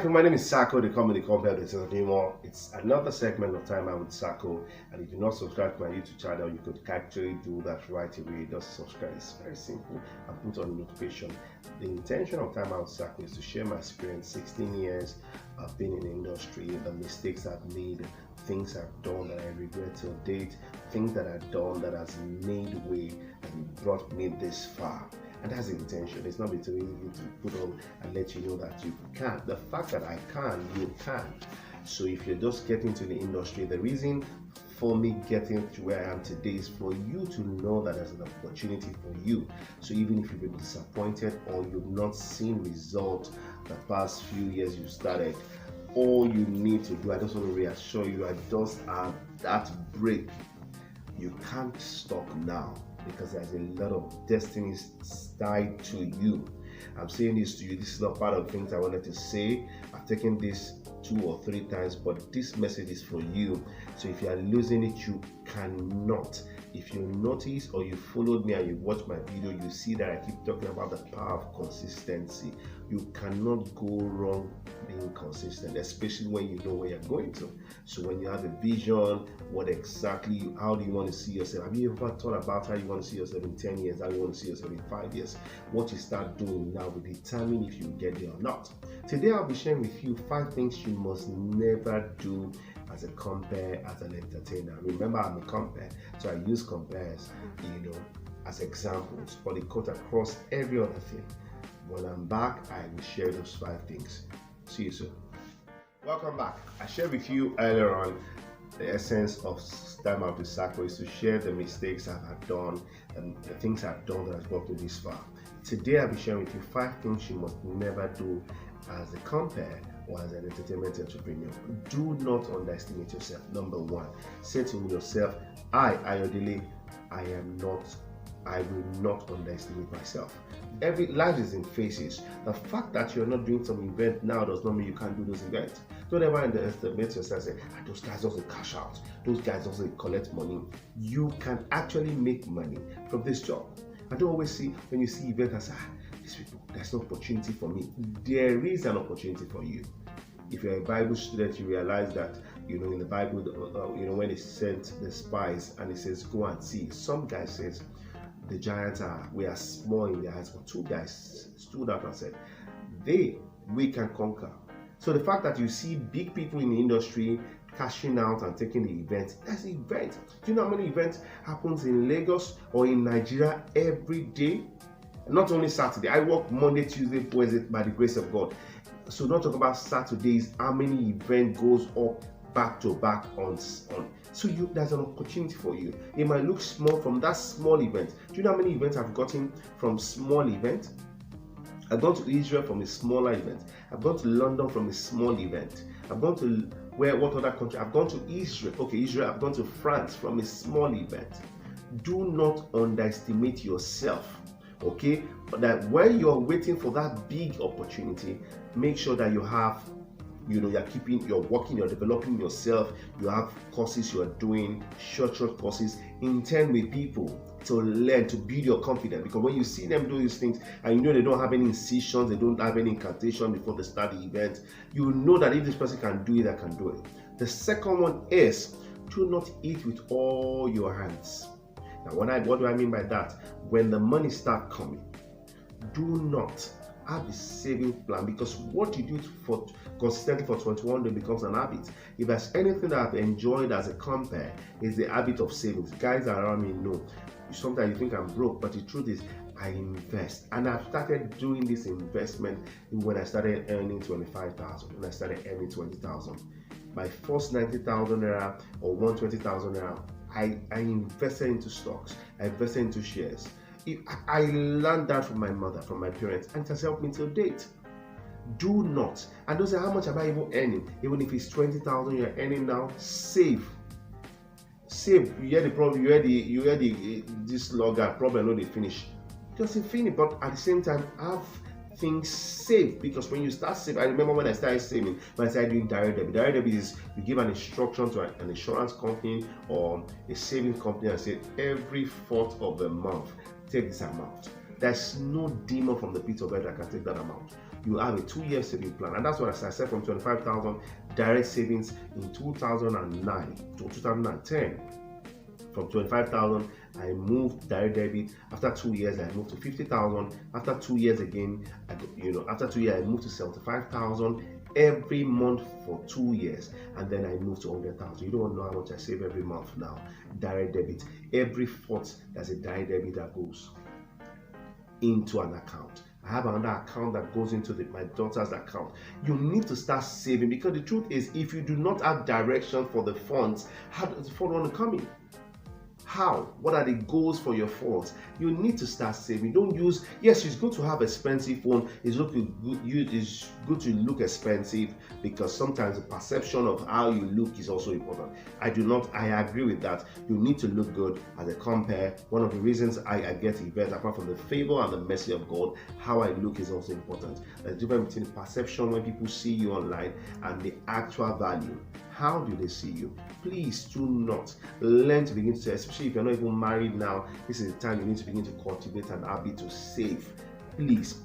Sako. My name is Sako, the comedy compare anymore. It's another segment of Time Out with Sako. And if you not subscribe to my YouTube channel, you could actually do that right away. Just subscribe. It's very simple and put on notification. The intention of Time Out with Sako is to share my experience, 16 years of being in the industry, the mistakes I've made, things I've done that I regret till date, things that I've done that has made way and brought me this far. And that's the intention. It's not between you to put on and let you know that you can. The fact that I can, you can. So if you're just getting to the industry, the reason for me getting to where I am today is for you to know that there's an opportunity for you. So even if you've been disappointed or you've not seen results the past few years you started, all you need to do, I just want to reassure you, I just have that break. You can't stop now, because there's a lot of destinies tied to you. I'm saying this to you. This is not part of the things I wanted to say. I've taken this 2 or 3 times, but this message is for you. So if you are losing it, you cannot. If you notice or you followed me and you watched my video, you see that I keep talking about the power of consistency. You cannot go wrong being consistent, especially when you know where you're going to. So when you have a vision, how do you want to see yourself? Have you ever thought about how you want to see yourself in 10 years, how you want to see yourself in 5 years? What you start doing now will determine if you get there or not. Today I'll be sharing with you 5 things you must never do as a compare, as an entertainer. Remember, I'm a compare, so I use compares, as examples, but it cuts across every other thing. When I'm back, I will share those 5 things. See you soon. Welcome back. I shared with you earlier on the essence of Time Out with Sako is to share the mistakes I've done and the things I've done that has brought me this far. Today I'll be sharing with you 5 things you must never do as a compare or as an entertainment entrepreneur. Do not underestimate yourself. Number 1, say to yourself, Ayodele, I will not underestimate myself. Every life is in phases. The fact that you're not doing some event now does not mean you can't do those events. Don't ever underestimate yourself and say, those guys doesn't cash out, those guys doesn't collect money. You can actually make money from this job. I don't always see, when you see events and say, these people, there's no opportunity for me. There is an opportunity for you. If you're a Bible student, you realize that, in the Bible, when they sent the spies and it says, go and see. Some guy says, the giants we are small in their eyes, but 2 guys stood up and said, we can conquer. So the fact that you see big people in the industry cashing out and taking the event, that's an event. Do you know how many events happens in Lagos or in Nigeria every day? Not only Saturday. I work Monday, Tuesday, Wednesday by the grace of God. So not talk about Saturdays, how many event goes up back to back on. So there's an opportunity for you. It might look small from that small event. Do you know how many events I've gotten from small event? I've gone to Israel from a smaller event. I've gone to London from a small event. I've gone to what other country? I've gone to Israel. Okay, Israel. I've gone to France from a small event. Do not underestimate yourself. Okay, but that when you're waiting for that big opportunity, make sure that you have, you're working, you're developing yourself. You have courses you're doing, short courses, intern with people to learn, to build your confidence. Because when you see them do these things and they don't have any incisions, they don't have any incantation before they start the event, you know that if this person can do it, I can do it. The second one is, do not eat with all your hands. Now, what do I mean by that? When the money starts coming, do not have a saving plan, because what you do consistently for 21 days becomes an habit. If there's anything that I've enjoyed as a compare, is the habit of savings. Guys around me know. Sometimes you think I'm broke, but the truth is I invest, and I've started doing this investment when I started earning 25,000. When I started earning 20,000, my first 90,000 naira or 120,000 naira, I invested into stocks. I invested into shares. I learned that from my mother, from my parents, and it has helped me till date. Do not, and don't say, how much am I even earning? Even if it's 20,000 you're earning now, save. You hear the problem, you hear this logger problem, no, they finish. It doesn't finish, but at the same time, have things saved, because when you start saving, I remember when I started saving, when I started doing direct debit. Direct debit is you give an instruction to an insurance company or a savings company and say, every 4th of the month, take this amount. There's no demon from the pit of hell that can take that amount. you have a 2-year saving plan. And that's what I said, from 25,000 direct savings in 2009 to 2010. From 25,000, I moved direct debit. After 2 years, I moved to 50,000. After 2 years again, after 2 years, I moved to 75,000 every month for 2 years, and then I moved to 100,000. You don't know how much I save every month now. Direct debit. Every fourth, there's a direct debit that goes into an account. I have another account that goes into my daughter's account. You need to start saving, because the truth is, if you do not have direction for the funds, how does the fund want to come in? How? What are the goals for your funds? You need to start saving. Don't use, yes, it's good to have expensive phone. It's good to look expensive, because sometimes the perception of how you look is also important. I agree with that. You need to look good as a compare. One of the reasons I get events, apart from the favor and the mercy of God, how I look is also important. There's a difference between the perception when people see you online and the actual value. How do they see you? Please do not learn to begin to, especially if you're not even married now, this is the time you need to begin to cultivate an habit to save. Please